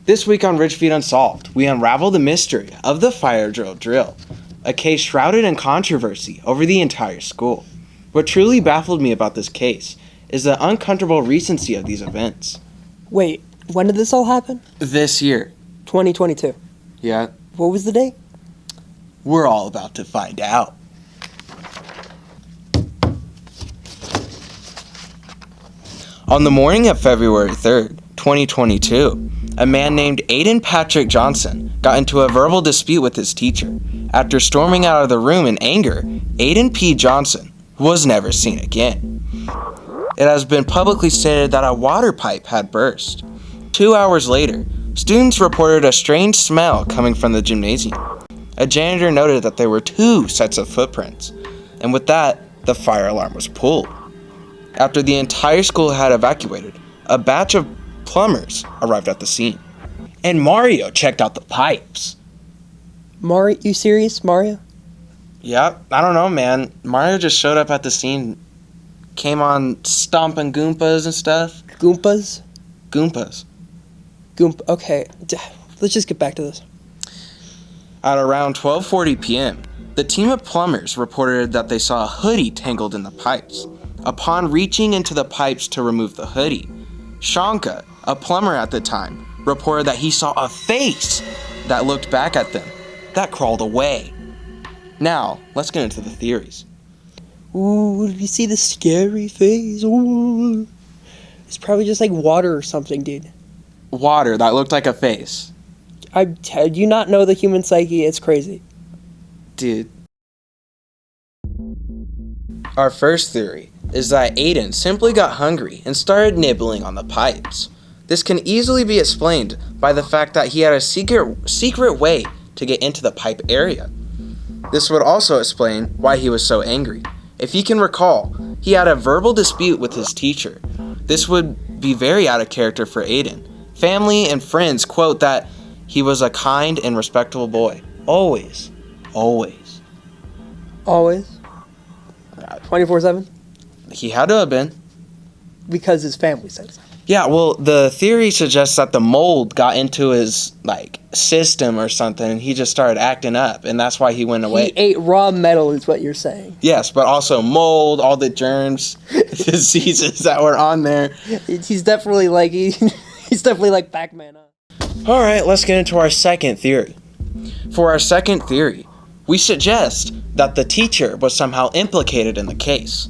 This week on Ridgefield Unsolved, we unravel the mystery of the fire drill, a case shrouded in controversy over the entire school. What truly baffled me about this case is the uncomfortable recency of these events. Wait, when did this all happen? This year. 2022. Yeah. What was the date? We're all about to find out. On the morning of February 3rd, 2022, a man named Aiden Patrick Johnson got into a verbal dispute with his teacher. After storming out of the room in anger, Aiden P. Johnson was never seen again. It has been publicly stated that a water pipe had burst. 2 hours later, students reported a strange smell coming from the gymnasium. A janitor noted that there were 2 sets of footprints, and with that, the fire alarm was pulled. After the entire school had evacuated, a batch of plumbers arrived at the scene, and Mario checked out the pipes. Mario, you serious, Mario? Yeah, I don't know, man. Mario just showed up at the scene, came on stomping Goombas and stuff. Goombas? Goombas. Okay, let's just get back to this. At around 12:40 p.m., the team of plumbers reported that they saw a hoodie tangled in the pipes. Upon reaching into the pipes to remove the hoodie, Shanka, a plumber at the time, reported that he saw a face that looked back at them, that crawled away. Now, let's get into the theories. Ooh, you see the scary face? Ooh. It's probably just like water or something, dude. Water that looked like a face. Do you not know the human psyche? It's crazy. Dude. Our first theory is that Aiden simply got hungry and started nibbling on the pipes. This can easily be explained by the fact that he had a secret way to get into the pipe area. This would also explain why he was so angry. If you can recall, he had a verbal dispute with his teacher. This would be very out of character for Aiden. Family and friends quote that he was a kind and respectable boy. Always. 24/7? He had to have been. Because his family says so. Yeah, well, the theory suggests that the mold got into his, system or something, and he just started acting up, and that's why he went away. He ate raw metal is what you're saying. Yes, but also mold, all the germs, diseases that were on there. He's definitely he's definitely like Pac-Man. All right, let's get into our second theory. For our second theory, we suggest that the teacher was somehow implicated in the case.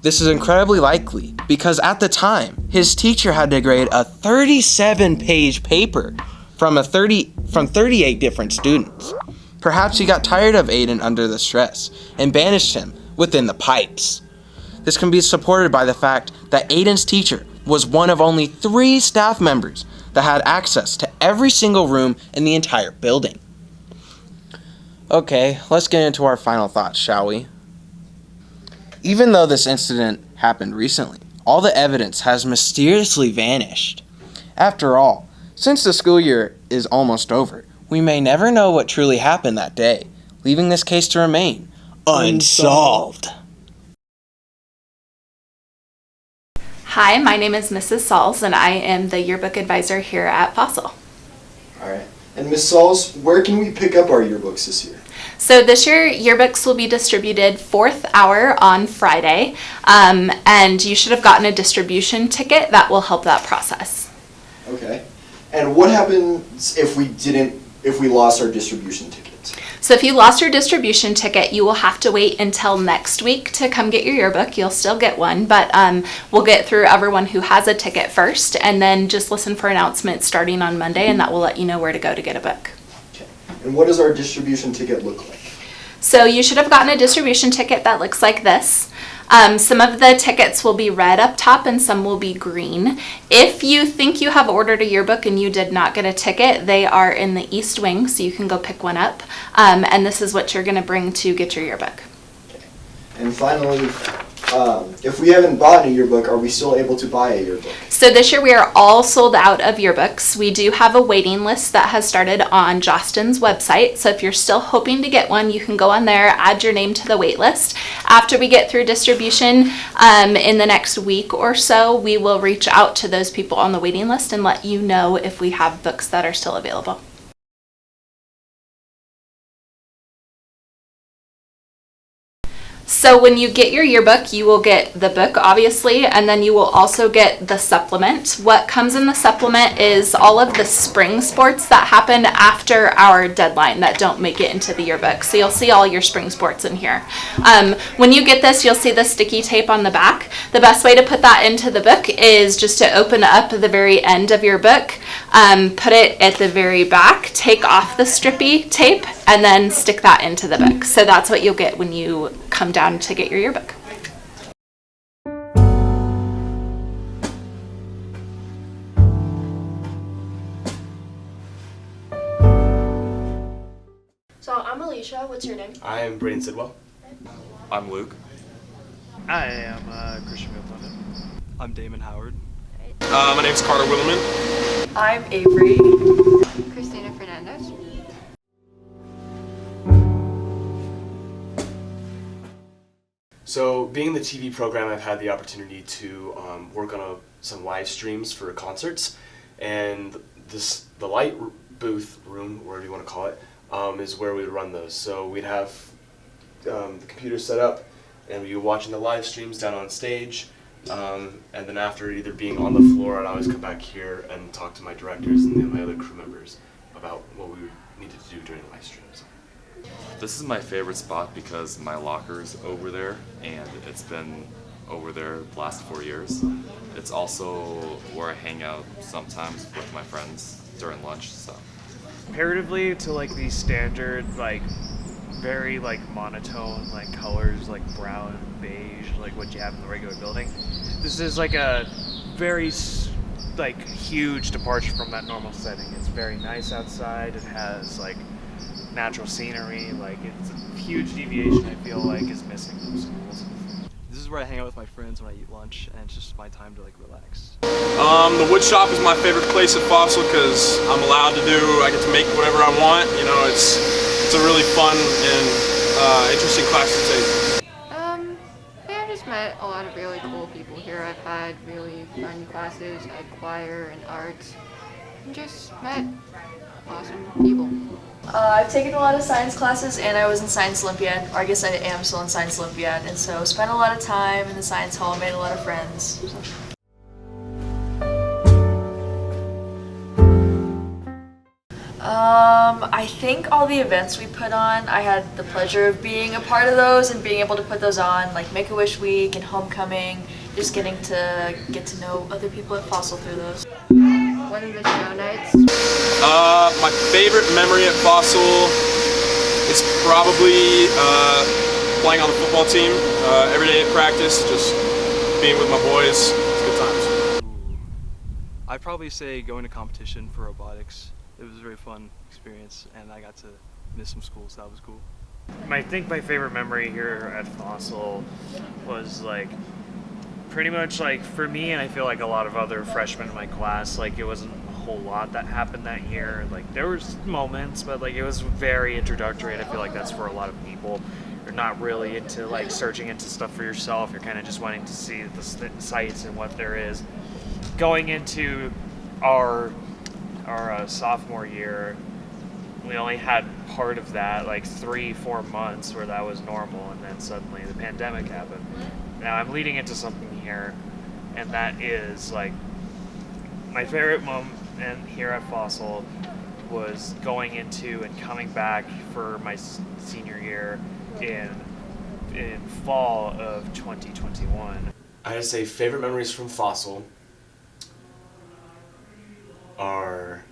This is incredibly likely because at the time, his teacher had to grade a 37-page paper from 38 different students. Perhaps he got tired of Aiden under the stress and banished him within the pipes. This can be supported by the fact that Aiden's teacher was one of only 3 staff members that had access to every single room in the entire building. Okay, let's get into our final thoughts, shall we? Even though this incident happened recently, all the evidence has mysteriously vanished. After all, since the school year is almost over, we may never know what truly happened that day, leaving this case to remain unsolved. Hi, my name is Mrs. Sauls, and I am the yearbook advisor here at Fossil. All right. And Ms. Sauls, where can we pick up our yearbooks this year? So this year, yearbooks will be distributed 4th hour on Friday, and you should have gotten a distribution ticket that will help that process. Okay. And what happens if we lost our distribution ticket? So if you lost your distribution ticket, you will have to wait until next week to come get your yearbook. You'll still get one, but we'll get through everyone who has a ticket first, and then just listen for announcements starting on Monday, and that will let you know where to go to get a book. Okay. And what does our distribution ticket look like? So you should have gotten a distribution ticket that looks like this. Some of the tickets will be red up top and some will be green. If you think you have ordered a yearbook and you did not get a ticket, they are in the East Wing, so you can go pick one up. And this is what you're going to bring to get your yearbook. Okay. And finally, If we haven't bought a yearbook, are we still able to buy a yearbook? So this year we are all sold out of yearbooks. We do have a waiting list that has started on Jostens' website. So if you're still hoping to get one, you can go on there, add your name to the wait list. After we get through distribution in the next week or so, we will reach out to those people on the waiting list and let you know if we have books that are still available. So when you get your yearbook, you will get the book, obviously, and then you will also get the supplement. What comes in the supplement is all of the spring sports that happen after our deadline that don't make it into the yearbook. So you'll see all your spring sports in here. When you get this, you'll see the sticky tape on the back. The best way to put that into the book is just to open up the very end of your book, put it at the very back, take off the strippy tape, and then stick that into the book. So that's what you'll get when you come down to get your yearbook. So I'm Alicia. What's your name? I am Braden Sidwell. I'm Luke. I am Christian Middleton. I'm Damon Howard. My name's Carter Willerman. I'm Avery. Christina Fernandez. So, being in the TV program, I've had the opportunity to work on some live streams for concerts, and the light booth room, whatever you want to call it, is where we would run those. So we'd have the computer set up, and we'd be watching the live streams down on stage, and then after either being on the floor, I'd always come back here and talk to my directors and my other crew members about what we needed to do during the live streams. This is my favorite spot because my locker's over there, and it's been over there the last 4 years. It's also where I hang out sometimes with my friends during lunch. So Comparatively to like the standard, like very like monotone like colors, like brown, beige, like what you have in the regular building, this is like a very like huge departure from that normal setting. It's very nice outside. It has like natural scenery. Like it's a huge deviation, I feel like, is missing from schools. This is where I hang out with my friends when I eat lunch, and it's just my time to like relax. the wood shop is my favorite place at Fossil because I'm allowed to I get to make whatever I want. You know, it's a really fun and interesting class to take. Yeah, I just met a lot of really cool people here. I've had really fun classes at choir and art, and just met awesome people. I've taken a lot of science classes, and I was in Science Olympiad, or I guess I am still in Science Olympiad, and so spent a lot of time in the science hall, made a lot of friends. I think all the events we put on, I had the pleasure of being a part of those and being able to put those on, like Make-A-Wish Week and Homecoming, just getting to get to know other people at Fossil through those. One of the show nights. My favorite memory at Fossil is probably playing on the football team every day at practice, just being with my boys. It's good times. I'd probably say going to competition for robotics. It was a very fun experience, and I got to miss some school, so that was cool. I think my favorite memory here at Fossil was like pretty much like for me, and I feel like a lot of other freshmen in my class, like it wasn't a whole lot that happened that year. Like there was moments, but like it was very introductory, and I feel like that's for a lot of people. You're not really into like searching into stuff for yourself. You're kind of just wanting to see the sites and what there is. Going into our sophomore year, we only had part of that, like 3-4 months where that was normal, and then suddenly the pandemic happened. Now I'm leading into something here, and that is like my favorite moment here at Fossil was going into and coming back for my senior year in fall of 2021. I gotta say, favorite memories from Fossil are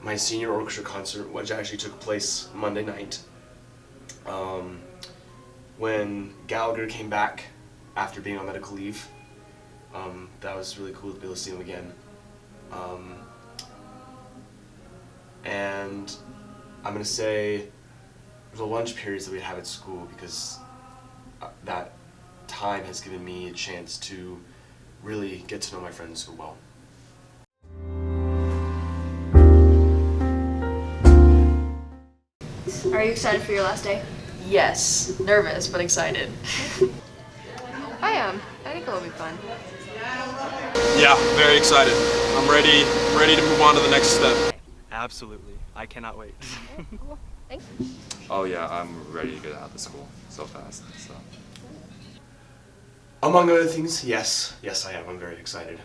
my senior orchestra concert, which actually took place Monday night. When Gallagher came back after being on medical leave, that was really cool to be able to see him again. And I'm gonna say the lunch periods that we have at school, because that time has given me a chance to really get to know my friends so well. Are you excited for your last day? Yes, nervous but excited. I am. I think it'll be fun. Yeah, very excited. I'm ready to move on to the next step. Absolutely. I cannot wait. Cool. Thanks. Oh yeah, I'm ready to get out of school so fast. So. Among other things, yes, I am. I'm very excited.